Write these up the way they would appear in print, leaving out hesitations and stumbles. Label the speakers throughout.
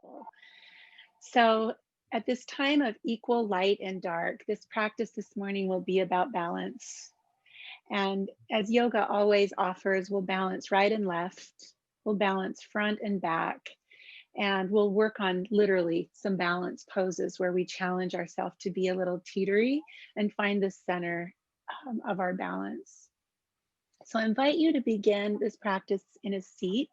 Speaker 1: Beautiful. So at this time of equal light and dark, this practice this morning will be about balance. And as yoga always offers, we'll balance right and left, we'll balance front and back, and we'll work on literally some balance poses where we challenge ourselves to be a little teetery and find the center of our balance. So I invite you to begin this practice in a seat,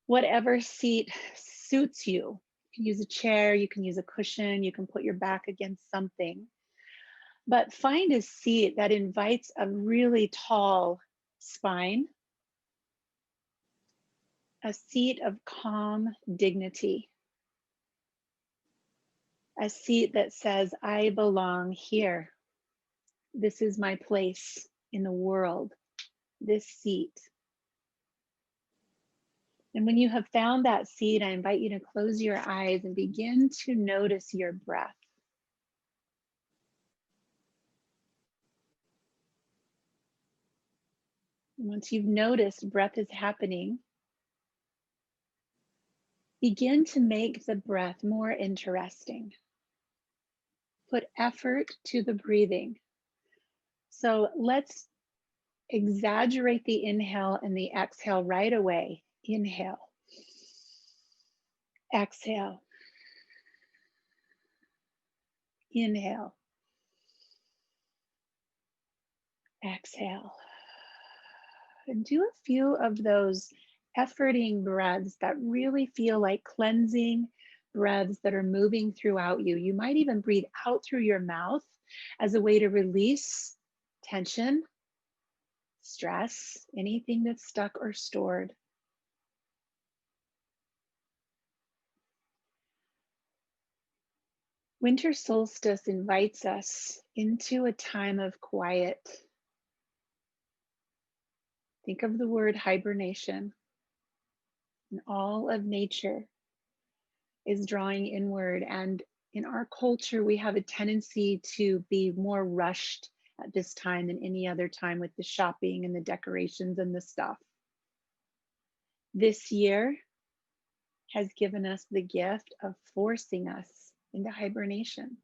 Speaker 1: whatever seat suits you. You can use a chair, you can use a cushion, you can put your back against something. But find a seat that invites a really tall spine, a seat of calm dignity, a seat that says, I belong here. This is my place in the world, this seat. And when you have found that seat, I invite you to close your eyes and begin to notice your breath. And once you've noticed breath is happening, begin to make the breath more interesting. Put effort to the breathing. So let's exaggerate the inhale and the exhale right away. Inhale, exhale, inhale, exhale. And do a few of those efforting breaths that really feel like cleansing breaths that are moving throughout you. You might even breathe out through your mouth as a way to release tension, stress, anything that's stuck or stored. Winter solstice invites us into a time of quiet. Think of the word hibernation. And all of nature is drawing inward. And in our culture, we have a tendency to be more rushed at this time than any other time with the shopping and the decorations and the stuff. This year has given us the gift of forcing us into hibernation.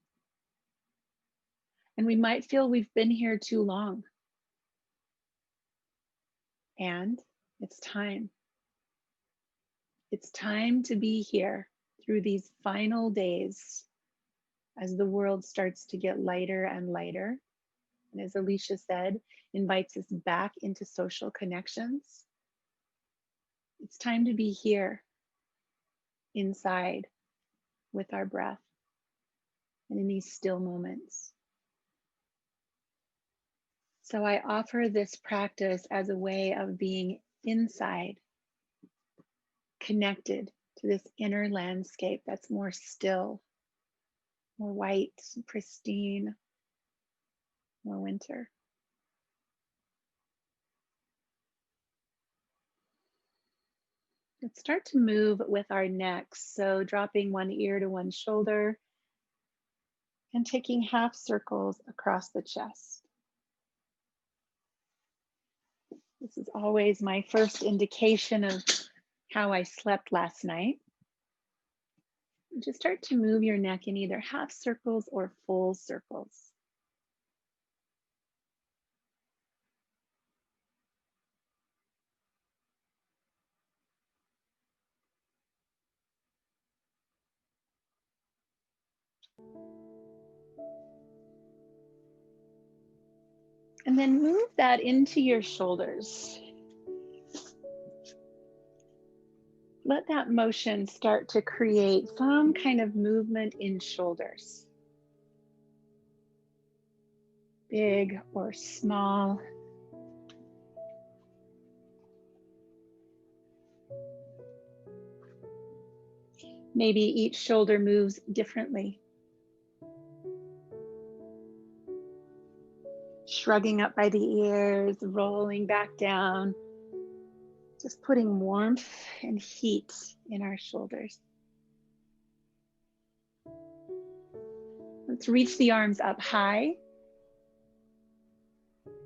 Speaker 1: And we might feel we've been here too long. And it's time. It's time to be here through these final days as the world starts to get lighter and lighter. And as Alicia said, invites us back into social connections. It's time to be here inside with our breath and in these still moments. So I offer this practice as a way of being inside, connected to this inner landscape that's more still, more white, pristine, more winter. Let's start to move with our necks. So dropping one ear to one shoulder and taking half circles across the chest. This is always my first indication of how I slept last night. Just start to move your neck in either half circles or full circles. And then move that into your shoulders. Let that motion start to create some kind of movement in shoulders. Big or small. Maybe each shoulder moves differently. Shrugging up by the ears, rolling back down. Just putting warmth and heat in our shoulders. Let's reach the arms up high.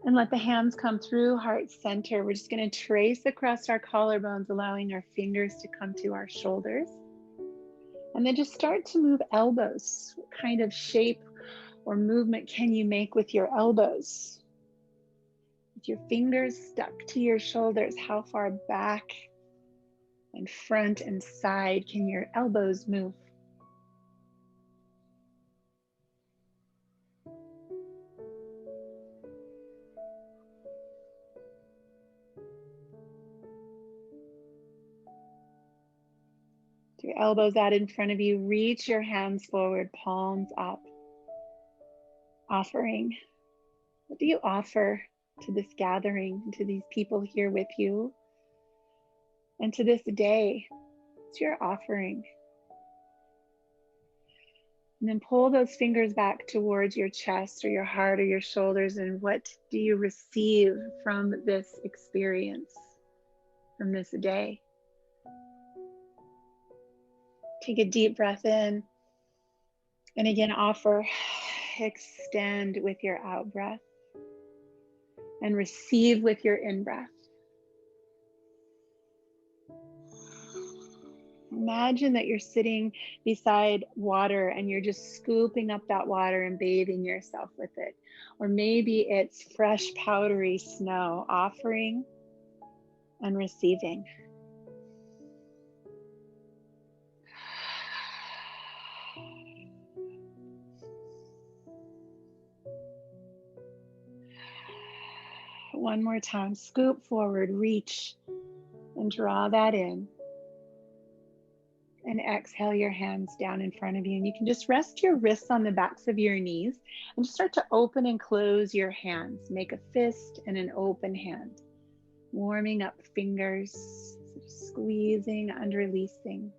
Speaker 1: And let the hands come through heart center. We're just going to trace across our collarbones, allowing our fingers to come to our shoulders. And then just start to move elbows. What kind of shape or movement can you make with your elbows? With your fingers stuck to your shoulders, how far back and front and side can your elbows move? With your elbows out in front of you, reach your hands forward, palms up. Offering. What do you offer to this gathering, to these people here with you, and to this day? What's your offering? And then pull those fingers back towards your chest or your heart or your shoulders. And what do you receive from this experience, from this day? Take a deep breath in. And again, offer, extend with your out breath, and receive with your in breath. Imagine that you're sitting beside water and you're just scooping up that water and bathing yourself with it. Or maybe it's fresh, powdery snow, offering and receiving. One more time, scoop forward, reach, and draw that in. And exhale your hands down in front of you. And you can just rest your wrists on the backs of your knees and just start to open and close your hands. Make a fist and an open hand. Warming up fingers, squeezing and releasing.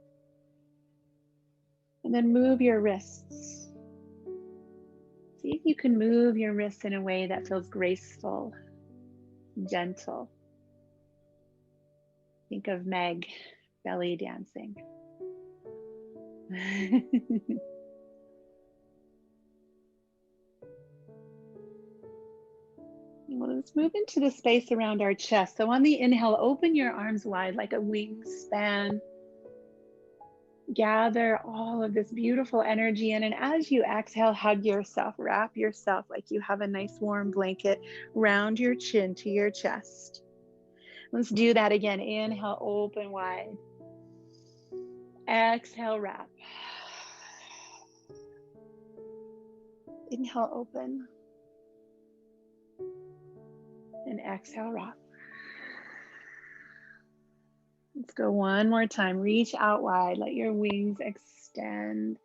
Speaker 1: And then move your wrists. See if you can move your wrists in a way that feels graceful, gentle. Think of Meg belly dancing. Well, let's move into the space around our chest. So on the inhale, open your arms wide like a wingspan. Gather all of this beautiful energy in, and as you exhale, hug yourself, wrap yourself like you have a nice warm blanket round your chin to your chest. Let's do that again. Inhale, open wide. Exhale, wrap. Inhale, open. And exhale, wrap. Let's go one more time. Reach out wide. Let your wings extend.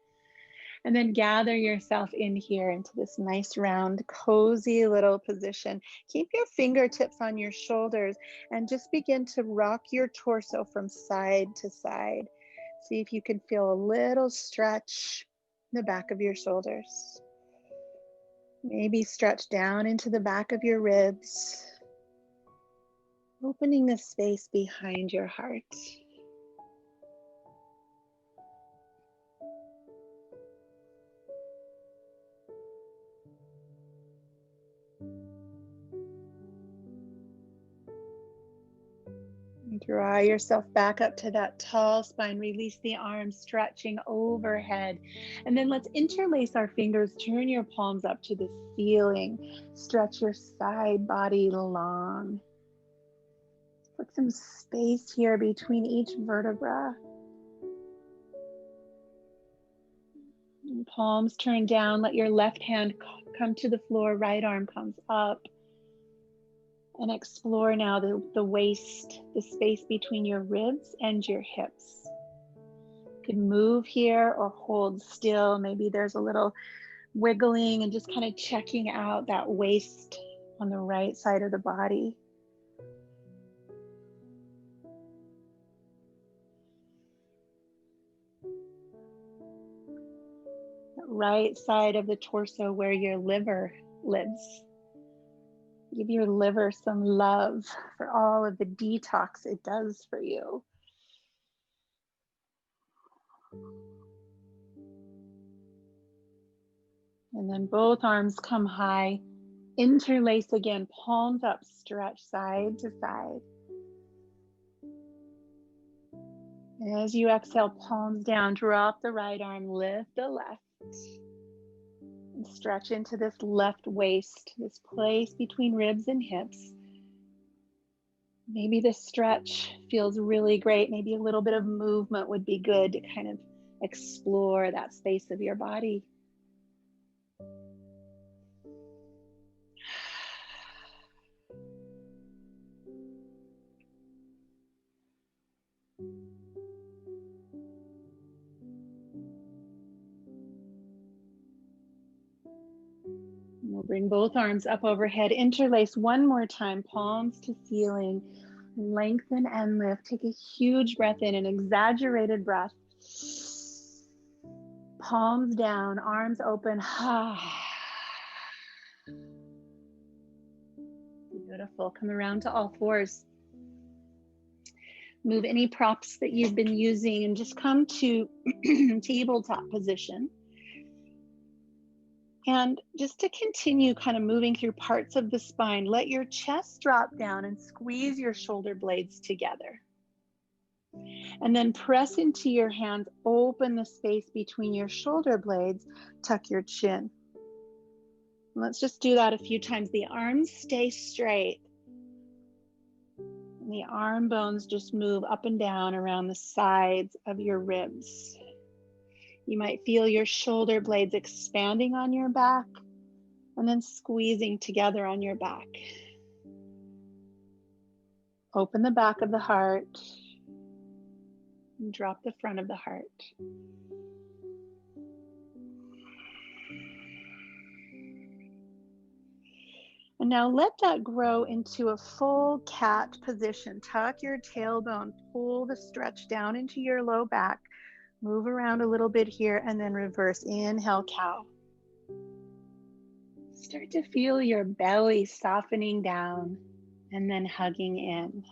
Speaker 1: And then gather yourself in here into this nice round, cozy little position. Keep your fingertips on your shoulders and just begin to rock your torso from side to side. See if you can feel a little stretch in the back of your shoulders. Maybe stretch down into the back of your ribs, opening the space behind your heart. Draw yourself back up to that tall spine. Release the arms, stretching overhead. And then let's interlace our fingers. Turn your palms up to the ceiling. Stretch your side body long. Put some space here between each vertebra. And palms turn down. Let your left hand come to the floor. Right arm comes up. And explore now the waist, the space between your ribs and your hips. You can move here or hold still. Maybe there's a little wiggling and just kind of checking out that waist on the right side of the body. The right side of the torso where your liver lives. Give your liver some love for all of the detox it does for you. And then both arms come high. Interlace again, palms up, stretch side to side. And as you exhale, palms down, drop the right arm, lift the left. And stretch into this left waist, this place between ribs and hips. Maybe this stretch feels really great. Maybe a little bit of movement would be good to kind of explore that space of your body. We'll bring both arms up overhead, interlace one more time, palms to ceiling, lengthen and lift. Take a huge breath in, an exaggerated breath. Palms down, arms open. Beautiful. Come around to all fours. Move any props that you've been using and just come to tabletop position. And just to continue kind of moving through parts of the spine, let your chest drop down and squeeze your shoulder blades together. And then press into your hands, open the space between your shoulder blades, tuck your chin. Let's just do that a few times. The arms stay straight. And the arm bones just move up and down around the sides of your ribs. You might feel your shoulder blades expanding on your back and then squeezing together on your back. Open the back of the heart and drop the front of the heart. And now let that grow into a full cat position. Tuck your tailbone, pull the stretch down into your low back, move around a little bit here, and then reverse. Inhale, cow. Start to feel your belly softening down and then hugging in.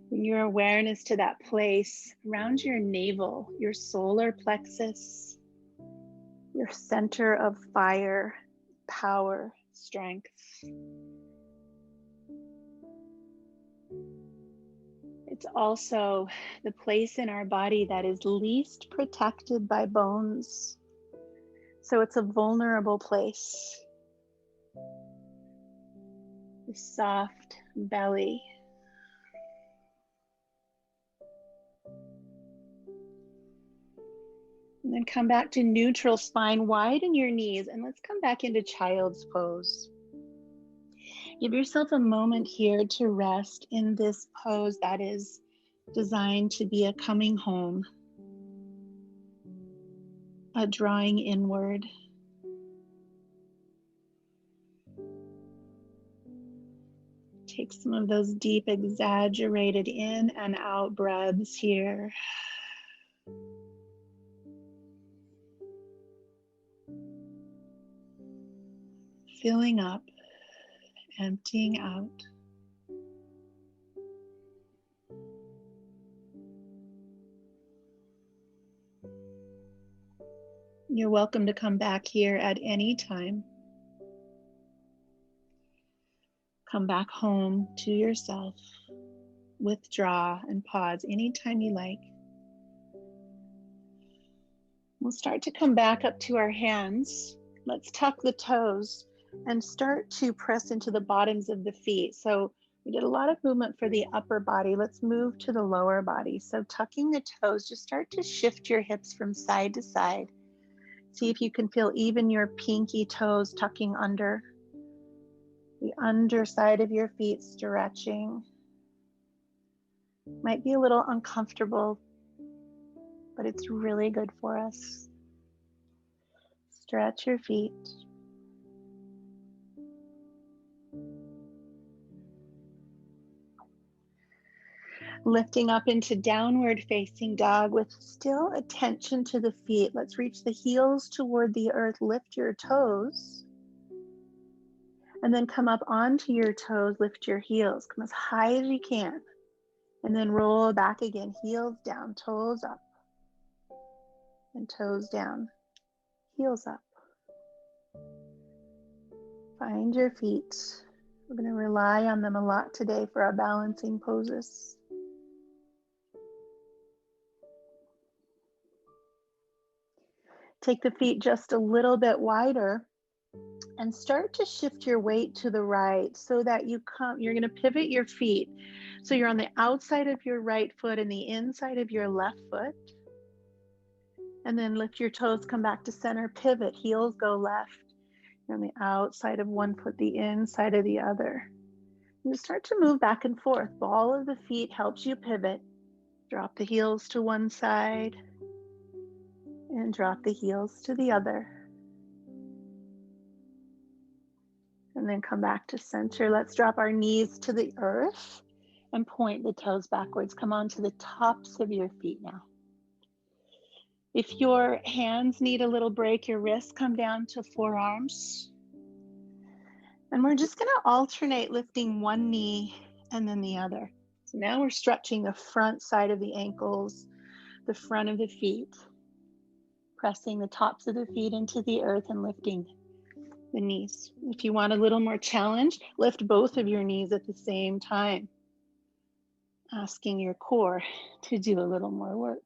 Speaker 1: Bring your awareness to that place around your navel, your solar plexus, your center of fire, power, strength. It's also the place in our body that is least protected by bones. So it's a vulnerable place. The soft belly. And then come back to neutral spine, widen your knees, and let's come back into child's pose. Give yourself a moment here to rest in this pose that is designed to be a coming home, a drawing inward. Take some of those deep, exaggerated in and out breaths here. Filling up, emptying out. You're welcome to come back here at any time. Come back home to yourself. Withdraw and pause anytime you like. We'll start to come back up to our hands. Let's tuck the toes and start to press into the bottoms of the feet. So we did a lot of movement for the upper body. Let's move to the lower body. So tucking the toes, just start to shift your hips from side to side. See if you can feel even your pinky toes tucking under. The underside of your feet stretching. Might be a little uncomfortable, but it's really good for us. Stretch your feet. Lifting up into downward facing dog with still attention to the feet. Let's reach the heels toward the earth. Lift your toes. And then come up onto your toes. Lift your heels. Come as high as you can. And then roll back again. Heels down, toes up. And toes down, heels up. Find your feet. We're going to rely on them a lot today for our balancing poses. Take the feet just a little bit wider and start to shift your weight to the right so that you're going to pivot your feet. So you're on the outside of your right foot and the inside of your left foot. And then lift your toes, come back to center, pivot, heels go left. You're on the outside of one foot, the inside of the other. And just start to move back and forth. Ball of the feet helps you pivot. Drop the heels to one side and drop the heels to the other. And then come back to center. Let's drop our knees to the earth and point the toes backwards. Come on to the tops of your feet now. If your hands need a little break, your wrists come down to forearms. And we're just going to alternate lifting one knee and then the other. So now we're stretching the front side of the ankles, the front of the feet, pressing the tops of the feet into the earth and lifting the knees. If you want a little more challenge, lift both of your knees at the same time, asking your core to do a little more work.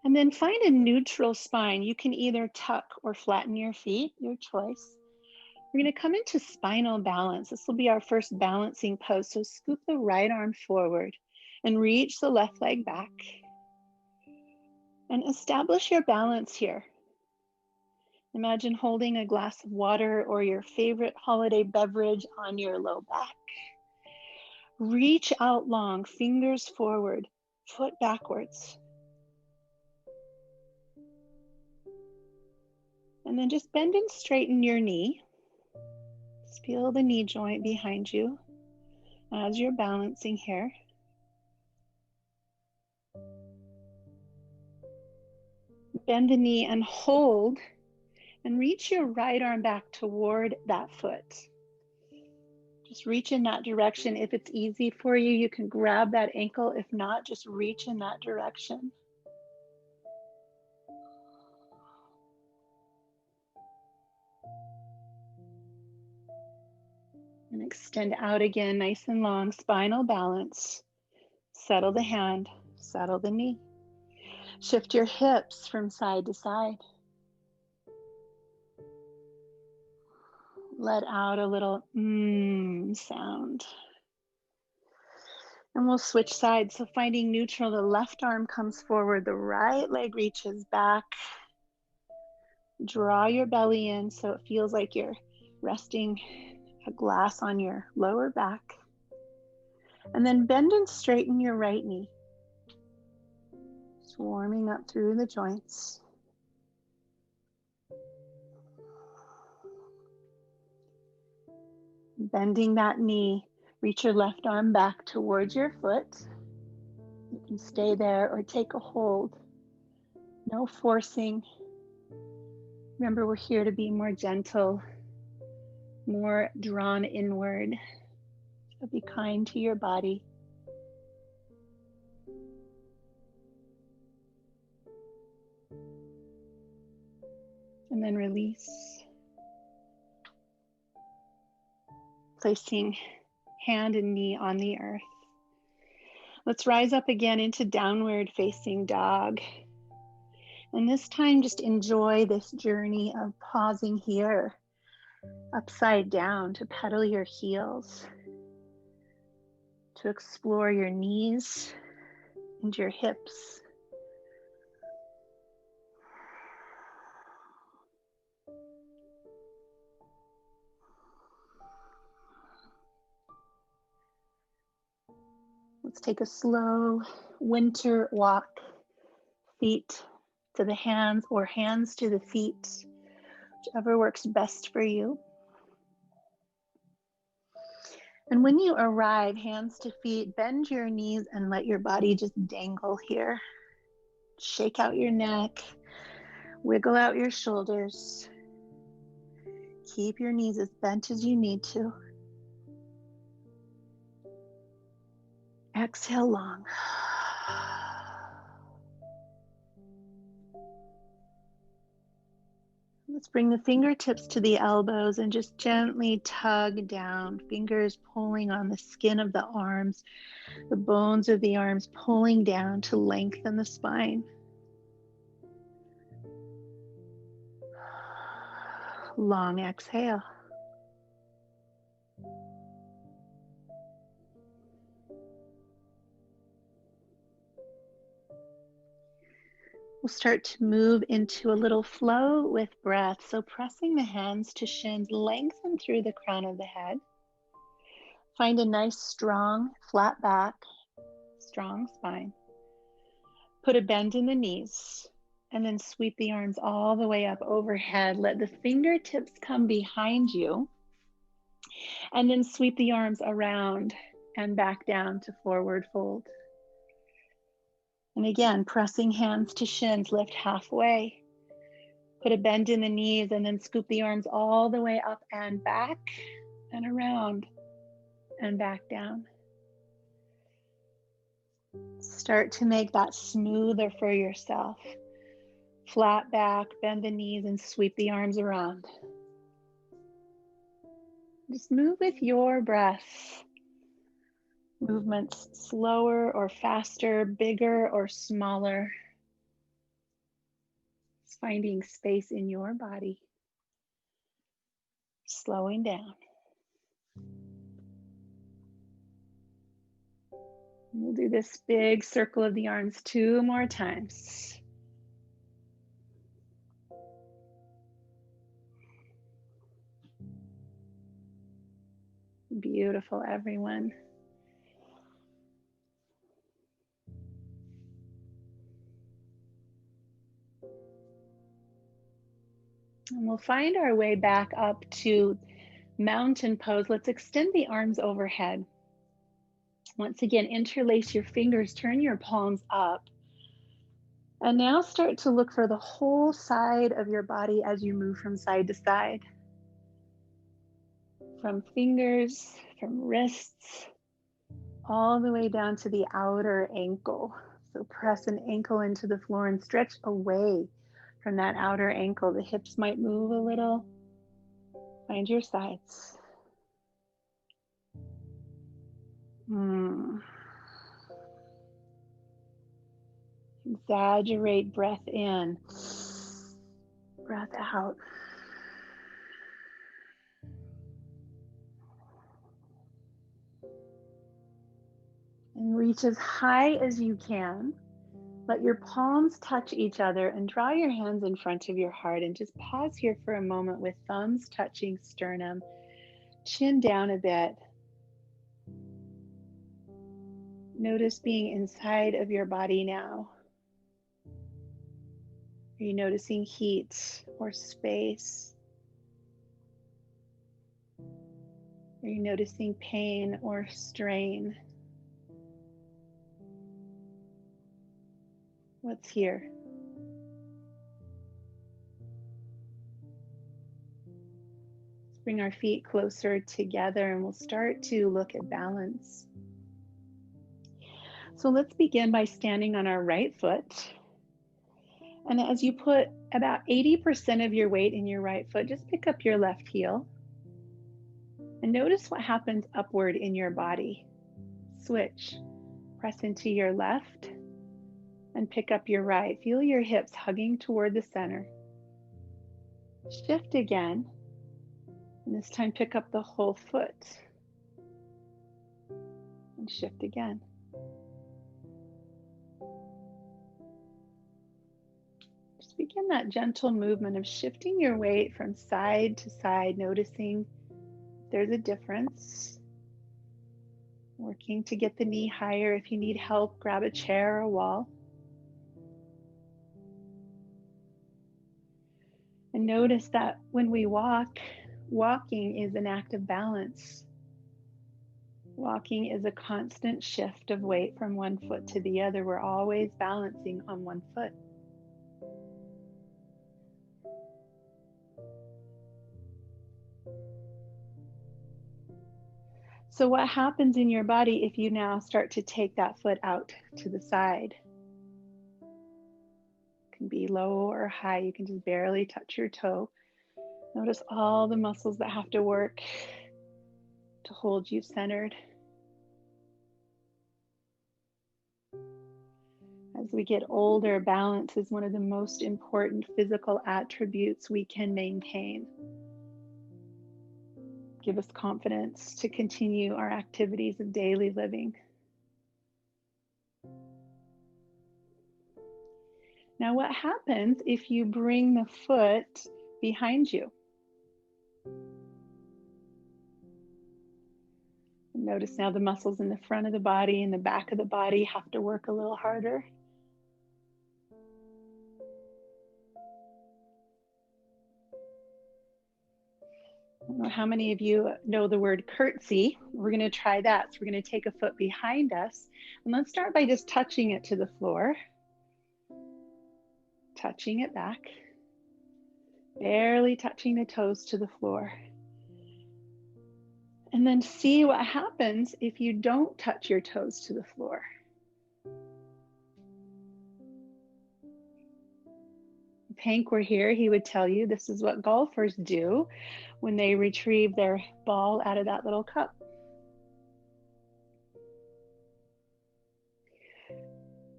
Speaker 1: And then find a neutral spine. You can either tuck or flatten your feet, your choice. We're going to come into spinal balance. This will be our first balancing pose. So scoop the right arm forward and reach the left leg back. And establish your balance here. Imagine holding a glass of water or your favorite holiday beverage on your low back. Reach out long, fingers forward, foot backwards. And then just bend and straighten your knee. Just feel the knee joint behind you as you're balancing here. Bend the knee and hold and reach your right arm back toward that foot. Just reach in that direction. If it's easy for you, you can grab that ankle. If not, just reach in that direction. And extend out again, nice and long, spinal balance. Settle the hand, settle the knee. Shift your hips from side to side. Let out a little sound. And we'll switch sides. So finding neutral, the left arm comes forward, the right leg reaches back. Draw your belly in so it feels like you're resting a glass on your lower back. And then bend and straighten your right knee. Just warming up through the joints. Bending that knee, reach your left arm back towards your foot. You can stay there or take a hold. No forcing. Remember, we're here to be more gentle, more drawn inward. So be kind to your body. And then release. Placing hand and knee on the earth. Let's rise up again into downward facing dog. And this time just enjoy this journey of pausing here, upside down, to pedal your heels, to explore your knees and your hips. Let's take a slow winter walk, feet to the hands or hands to the feet, whichever works best for you. And when you arrive, hands to feet, bend your knees and let your body just dangle here. Shake out your neck, wiggle out your shoulders. Keep your knees as bent as you need to. Exhale long. Let's bring the fingertips to the elbows and just gently tug down, fingers pulling on the skin of the arms, the bones of the arms pulling down to lengthen the spine. Long exhale. We'll start to move into a little flow with breath. So pressing the hands to shins, lengthen through the crown of the head. Find a nice, strong, flat back, strong spine. Put a bend in the knees and then sweep the arms all the way up overhead. Let the fingertips come behind you and then sweep the arms around and back down to forward fold. And again, pressing hands to shins, lift halfway. Put a bend in the knees and then scoop the arms all the way up and back and around and back down. Start to make that smoother for yourself. Flat back, bend the knees and sweep the arms around. Just move with your breath. Movements slower or faster, bigger or smaller. Just finding space in your body. Slowing down. We'll do this big circle of the arms 2 more times. Beautiful, everyone. And we'll find our way back up to mountain pose. Let's extend the arms overhead. Once again, interlace your fingers, turn your palms up. And now start to look for the whole side of your body as you move from side to side. From fingers, from wrists, all the way down to the outer ankle. So press an ankle into the floor and stretch away from that outer ankle. The hips might move a little. Find your sides. Exaggerate breath in, breath out. And reach as high as you can. Let your palms touch each other and draw your hands in front of your heart and just pause here for a moment with thumbs touching sternum, chin down a bit. Notice being inside of your body now. Are you noticing heat or space? Are you noticing pain or strain? What's here? Let's bring our feet closer together and we'll start to look at balance. So let's begin by standing on our right foot. And as you put about 80% of your weight in your right foot, just pick up your left heel. And notice what happens upward in your body. Switch. Press into your left and pick up your right. Feel your hips hugging toward the center. Shift again. And this time pick up the whole foot. And shift again. Just begin that gentle movement of shifting your weight from side to side, noticing there's a difference. Working to get the knee higher. If you need help, grab a chair or a wall. And notice that when we walk, walking is an act of balance. Walking is a constant shift of weight from one foot to the other. We're always balancing on one foot. So what happens in your body if you now start to take that foot out to the side? It can be low or high. You can just barely touch your toe. Notice all the muscles that have to work to hold you centered. As we get older, balance is one of the most important physical attributes we can maintain. Give us confidence to continue our activities of daily living. Now, what happens if you bring the foot behind you? Notice now the muscles in the front of the body and the back of the body have to work a little harder. I don't know how many of you know the word curtsy. We're going to try that. So we're going to take a foot behind us. And let's start by just touching it to the floor. Touching it back. Barely touching the toes to the floor. And then see what happens if you don't touch your toes to the floor. If Hank were here, he would tell you this is what golfers do when they retrieve their ball out of that little cup.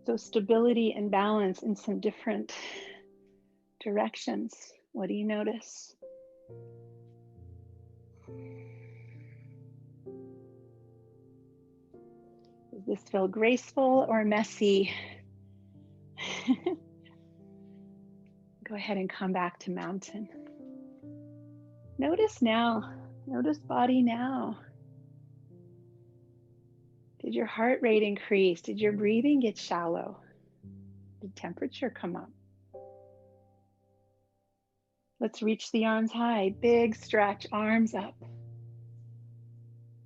Speaker 1: So stability and balance in some different directions. What do you notice? Does this feel graceful or messy? Go ahead and come back to mountain. Notice now, notice body now. Did your heart rate increase? Did your breathing get shallow? Did temperature come up? Let's reach the arms high, big stretch, arms up.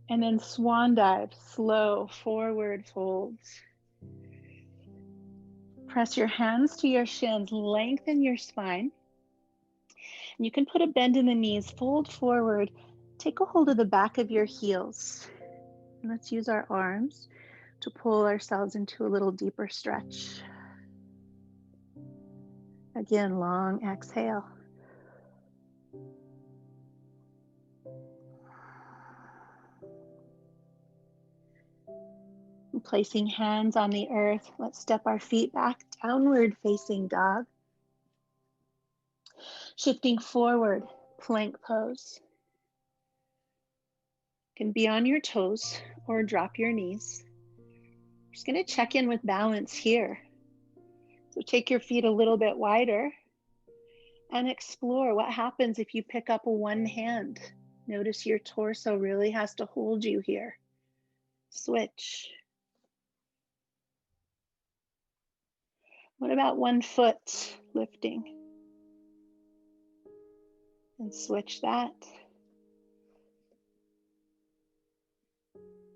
Speaker 1: And then swan dive, slow, forward folds. Press your hands to your shins, lengthen your spine. And you can put a bend in the knees, fold forward, take a hold of the back of your heels. And let's use our arms to pull ourselves into a little deeper stretch. Again, long exhale. And placing hands on the earth, let's step our feet back, downward facing dog. Shifting forward, plank pose. You can be on your toes or drop your knees. Just going to check in with balance here. So take your feet a little bit wider and explore what happens if you pick up one hand. Notice your torso really has to hold you here. Switch. What about one foot lifting? And switch that.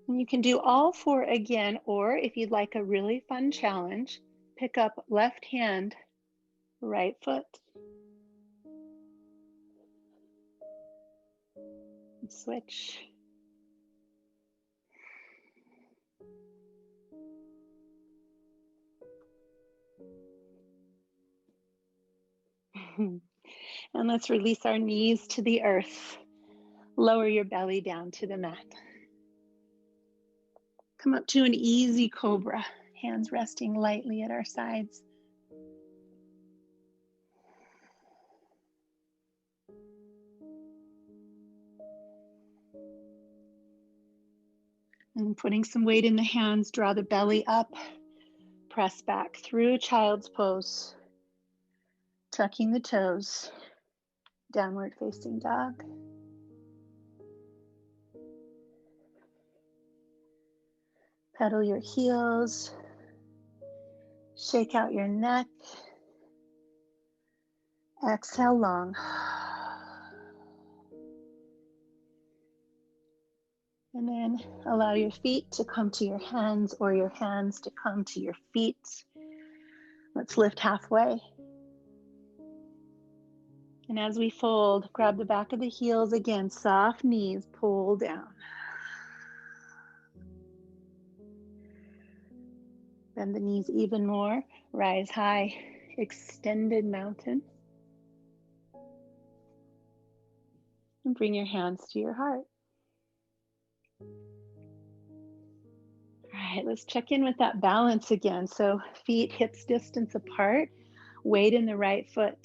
Speaker 1: And you can do all four again, or if you'd like a really fun challenge, pick up left hand, right foot. And switch. And let's release our knees to the earth. Lower your belly down to the mat. Come up to an easy cobra, hands resting lightly at our sides. And putting some weight in the hands, draw the belly up, press back through child's pose, tucking the toes, downward facing dog. Pedal your heels, shake out your neck, exhale long. And then allow your feet to come to your hands or your hands to come to your feet. Let's lift halfway. And as we fold, grab the back of the heels again, soft knees, pull down. Bend the knees even more. Rise high, extended mountain. And bring your hands to your heart. All right, let's check in with that balance again. So feet hips distance apart, weight in the right foot.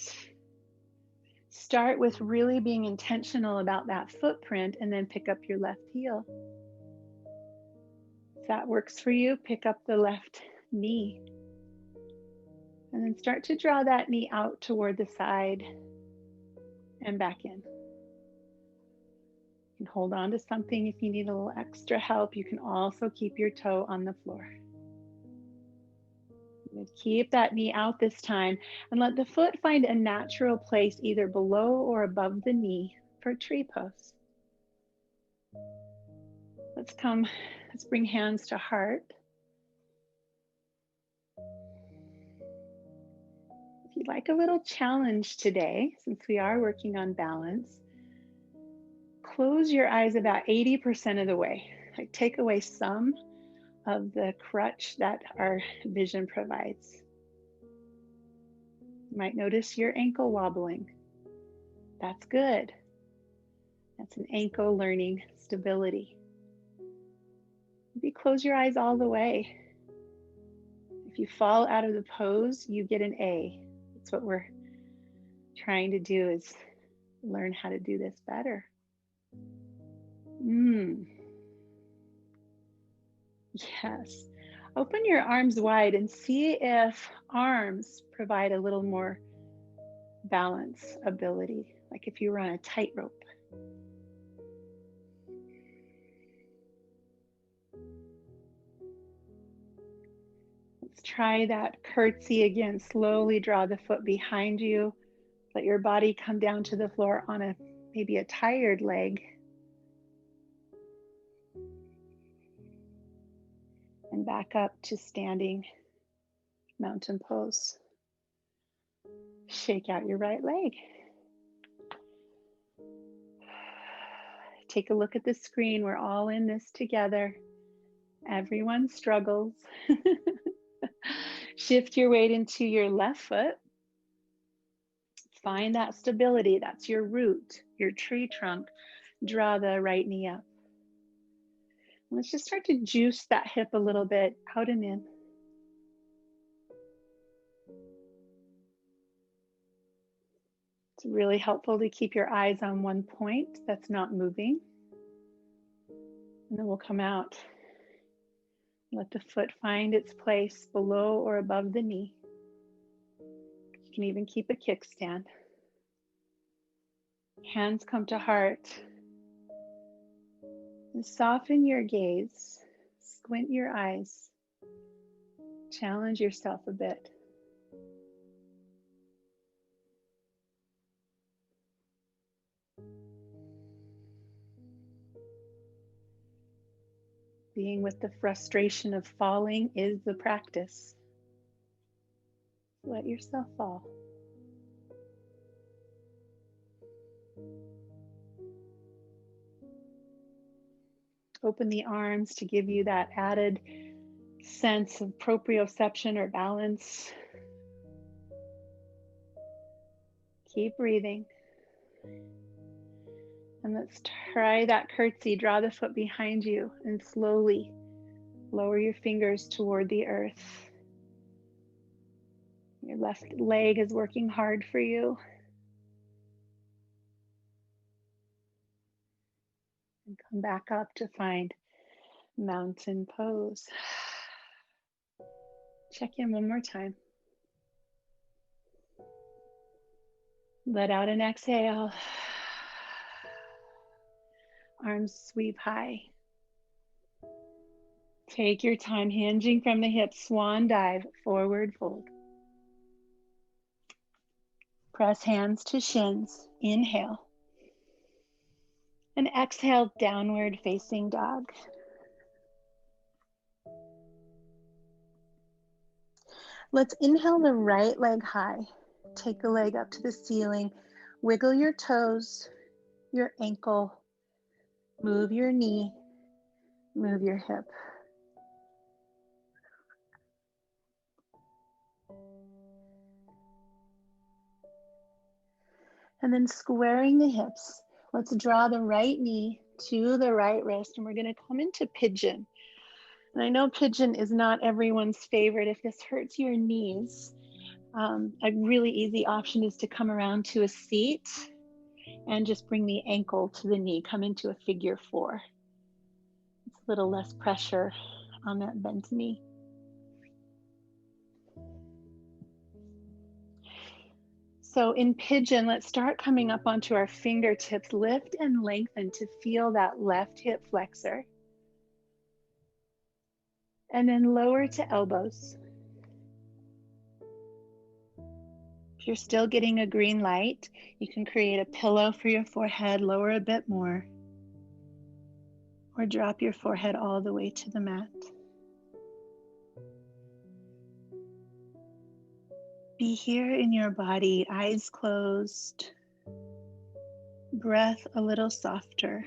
Speaker 1: Start with really being intentional about that footprint and then pick up your left heel. If that works for you, pick up the left knee. And then start to draw that knee out toward the side and back in. You can hold on to something if you need a little extra help. You can also keep your toe on the floor. Keep that knee out this time and let the foot find a natural place either below or above the knee for tree pose. Let's bring hands to heart. If you'd like a little challenge today, since we are working on balance, close your eyes about 80% of the way. Like take away some of the crutch that our vision provides. You might notice your ankle wobbling. That's good. That's an ankle learning stability. Maybe close your eyes all the way. If you fall out of the pose, you get an A. That's what we're trying to do, is learn how to do this better. Yes. Open your arms wide and see if arms provide a little more balance ability, like if you were on a tightrope. Let's try that curtsy again. Slowly draw the foot behind you. Let your body come down to the floor on maybe a tired leg. And back up to standing mountain pose. Shake out your right leg. Take a look at the screen. We're all in this together. Everyone struggles. Shift your weight into your left foot. Find that stability. That's your root, your tree trunk. Draw the right knee up. Let's just start to juice that hip a little bit, out and in. It's really helpful to keep your eyes on one point that's not moving. And then we'll come out. Let the foot find its place below or above the knee. You can even keep a kickstand. Hands come to heart. And soften your gaze. Squint your eyes. Challenge yourself a bit. Being with the frustration of falling is the practice. Let yourself fall. Open the arms to give you that added sense of proprioception or balance. Keep breathing. And let's try that curtsy. Draw the foot behind you and slowly lower your fingers toward the earth. Your left leg is working hard for you. And come back up to find mountain pose. Check in one more time. Let out an exhale. Arms sweep high. Take your time, hinging from the hips, swan dive, forward fold. Press hands to shins, inhale. And exhale, downward facing dog. Let's inhale the right leg high. Take the leg up to the ceiling. Wiggle your toes, your ankle. Move your knee, move your hip. And then squaring the hips. Let's draw the right knee to the right wrist, and we're going to come into pigeon. And I know pigeon is not everyone's favorite. If this hurts your knees, a really easy option is to come around to a seat and just bring the ankle to the knee. Come into a figure 4. It's a little less pressure on that bent knee. So in pigeon, let's start coming up onto our fingertips. Lift and lengthen to feel that left hip flexor. And then lower to elbows. If you're still getting a green light, you can create a pillow for your forehead, lower a bit more, or drop your forehead all the way to the mat. Be here in your body, eyes closed, breath a little softer.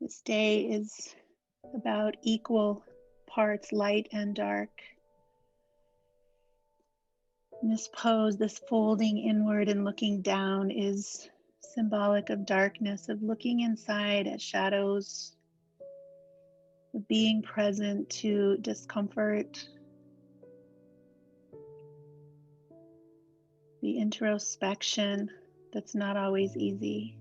Speaker 1: This day is about equal parts light and dark. And this pose, this folding inward and looking down, is symbolic of darkness, of looking inside at shadows, of being present to discomfort, the introspection that's not always easy.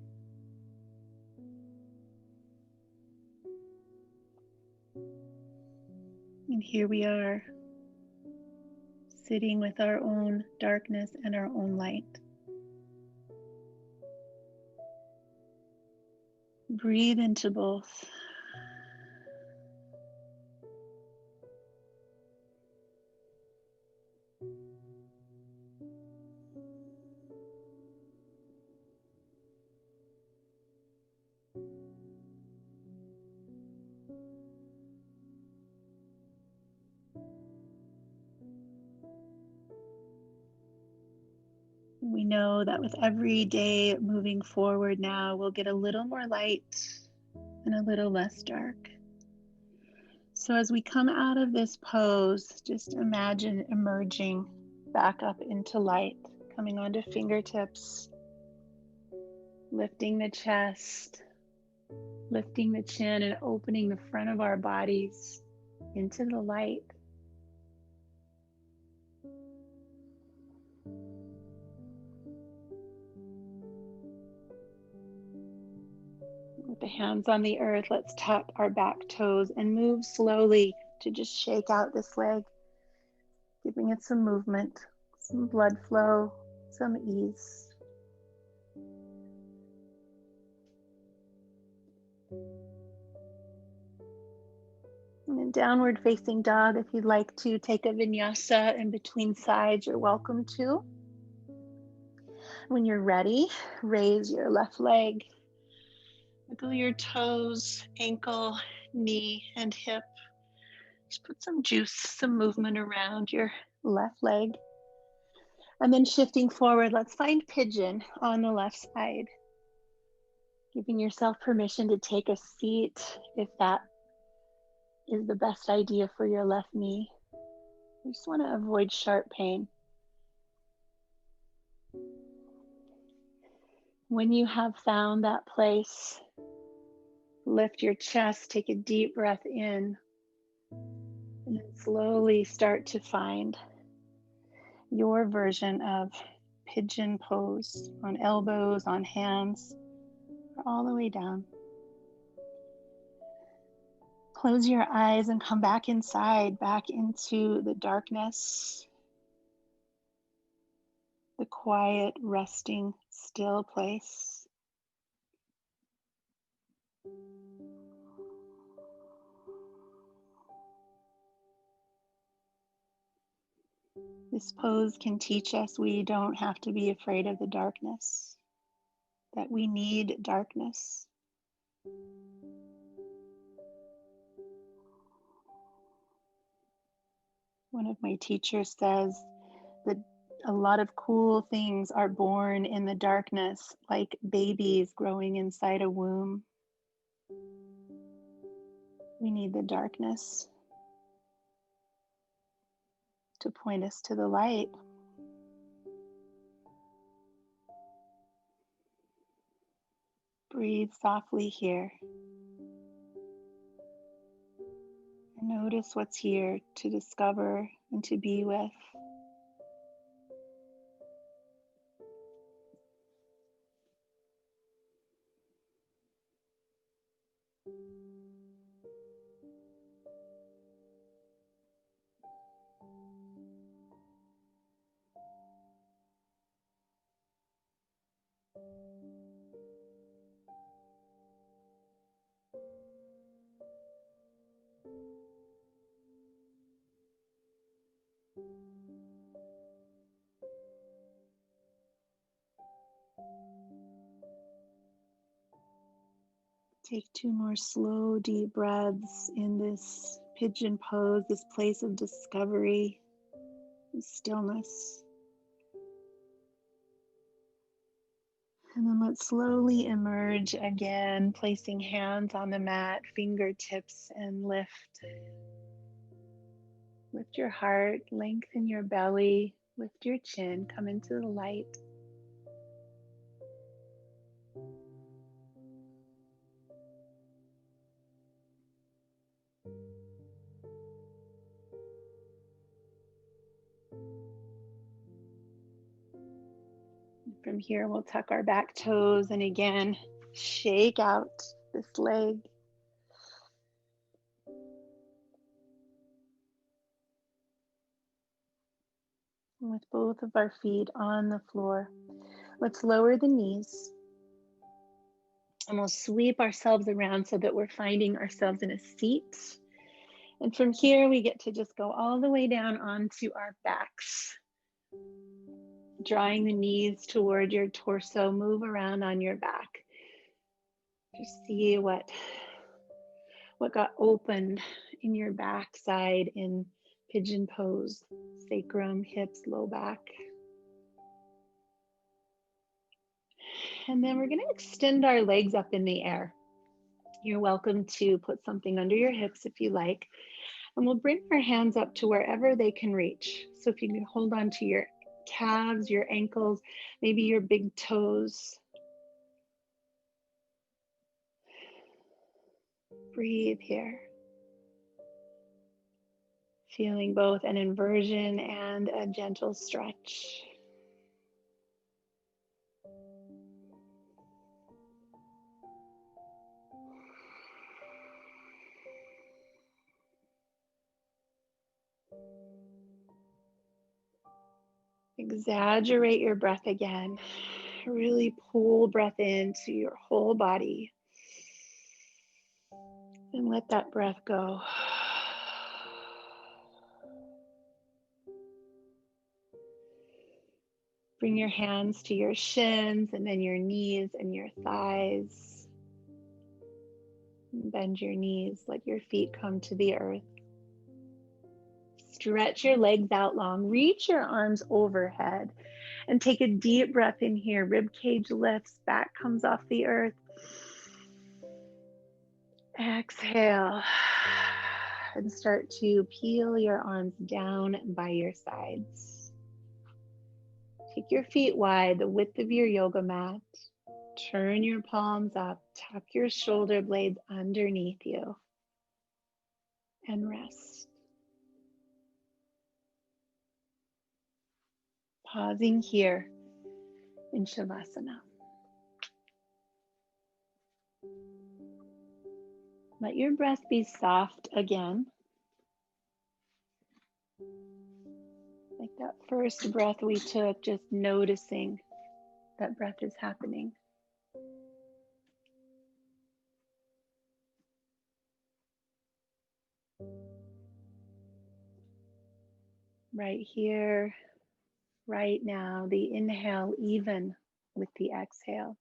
Speaker 1: And here we are, sitting with our own darkness and our own light. Breathe into both. We know that with every day moving forward now, we'll get a little more light and a little less dark. So as we come out of this pose, just imagine emerging back up into light, coming onto fingertips, lifting the chest, lifting the chin, and opening the front of our bodies into the light. With the hands on the earth, let's tap our back toes and move slowly to just shake out this leg, giving it some movement, some blood flow, some ease. And in downward facing dog, if you'd like to take a vinyasa in between sides, you're welcome to. When you're ready, raise your left leg. Wiggle your toes, ankle, knee, and hip. Just put some juice, some movement around your left leg. And then shifting forward, let's find pigeon on the left side. Giving yourself permission to take a seat if that is the best idea for your left knee. We just want to avoid sharp pain. When you have found that place, lift your chest, take a deep breath in, and then slowly start to find your version of pigeon pose, on elbows, on hands, or all the way down. Close your eyes and come back inside, back into the darkness, the quiet, resting, still place. This pose can teach us we don't have to be afraid of the darkness, that we need darkness. One of my teachers says A lot of cool things are born in the darkness, like babies growing inside a womb. We need the darkness to point us to the light. Breathe softly here. Notice what's here to discover and to be with. Take 2 more slow, deep breaths in this pigeon pose, this place of discovery and stillness. And then let's slowly emerge again, placing hands on the mat, fingertips, and lift. Lift your heart, lengthen your belly, lift your chin, come into the light. From here, we'll tuck our back toes and again, shake out this leg. And with both of our feet on the floor, let's lower the knees and we'll sweep ourselves around so that we're finding ourselves in a seat. And from here, we get to just go all the way down onto our backs. Drawing the knees toward your torso, move around on your back. Just see what got opened in your backside in pigeon pose, sacrum, hips, low back. And then we're going to extend our legs up in the air. You're welcome to put something under your hips if you like. And we'll bring our hands up to wherever they can reach. So if you can hold on to your calves, your ankles, maybe your big toes. Breathe here. Feeling both an inversion and a gentle stretch. Exaggerate your breath again. Really pull breath into your whole body. And let that breath go. Bring your hands to your shins and then your knees and your thighs. Bend your knees, let your feet come to the earth. Stretch your legs out long, reach your arms overhead, and take a deep breath in here. Rib cage lifts, back comes off the earth. Exhale, and start to peel your arms down by your sides. Take your feet wide, the width of your yoga mat. Turn your palms up, tuck your shoulder blades underneath you, and rest. Pausing here in Shavasana. Let your breath be soft again. Like that first breath we took, just noticing that breath is happening. Right here, right now, the inhale even with the exhale.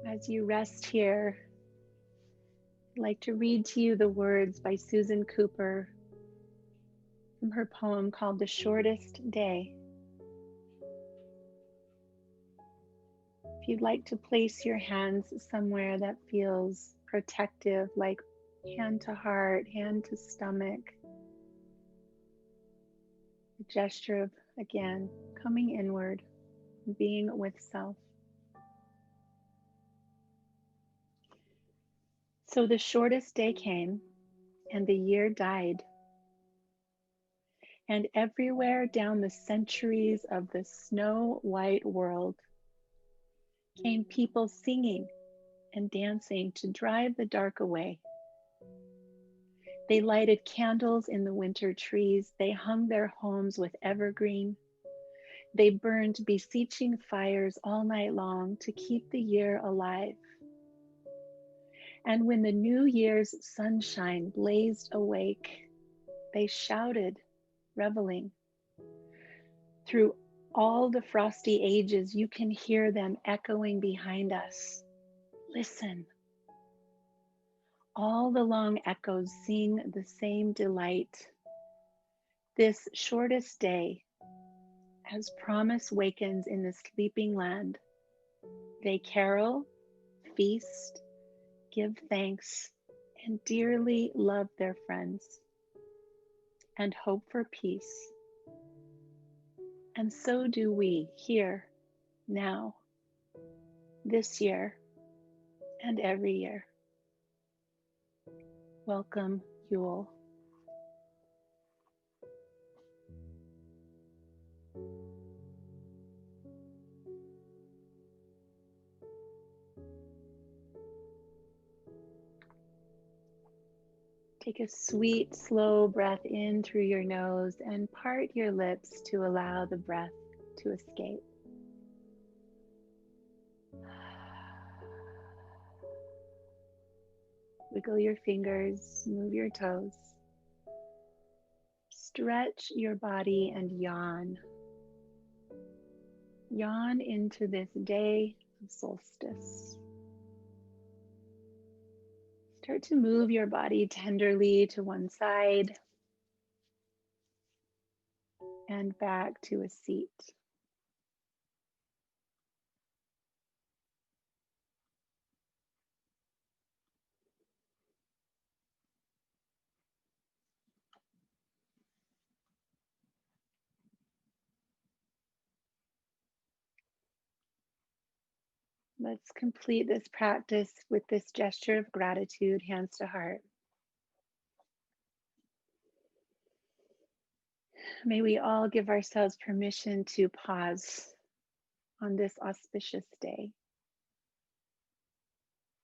Speaker 1: As you rest here, I'd like to read to you the words by Susan Cooper from her poem called The Shortest Day. If you'd like to place your hands somewhere that feels protective, like hand to heart, hand to stomach, a gesture of, again, coming inward, being with self. So the shortest day came, and the year died. And everywhere down the centuries of the snow-white world came people singing and dancing to drive the dark away. They lighted candles in the winter trees. They hung their homes with evergreen. They burned beseeching fires all night long to keep the year alive. And when the new year's sunshine blazed awake, they shouted, reveling. Through all the frosty ages, you can hear them echoing behind us. Listen. All the long echoes sing the same delight. This shortest day, as promise wakens in the sleeping land, they carol, feast, give thanks, and dearly love their friends, and hope for peace. And so do we here, now, this year, and every year. Welcome, Yule. Take a sweet, slow breath in through your nose and part your lips to allow the breath to escape. Wiggle your fingers, move your toes. Stretch your body and yawn. Yawn into this day of solstice. Start to move your body tenderly to one side and back to a seat. Let's complete this practice with this gesture of gratitude, hands to heart. May we all give ourselves permission to pause on this auspicious day,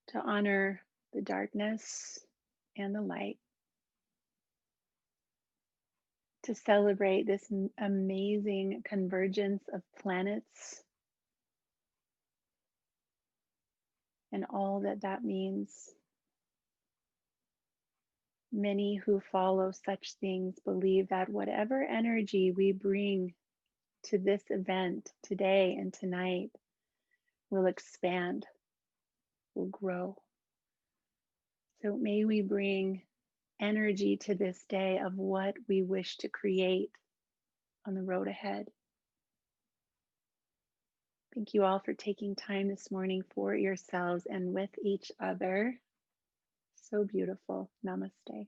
Speaker 1: to honor the darkness and the light, to celebrate this amazing convergence of planets and all that that means. Many who follow such things believe that whatever energy we bring to this event today and tonight will expand, will grow. So may we bring energy to this day of what we wish to create on the road ahead. Thank you all for taking time this morning for yourselves and with each other. So beautiful. Namaste.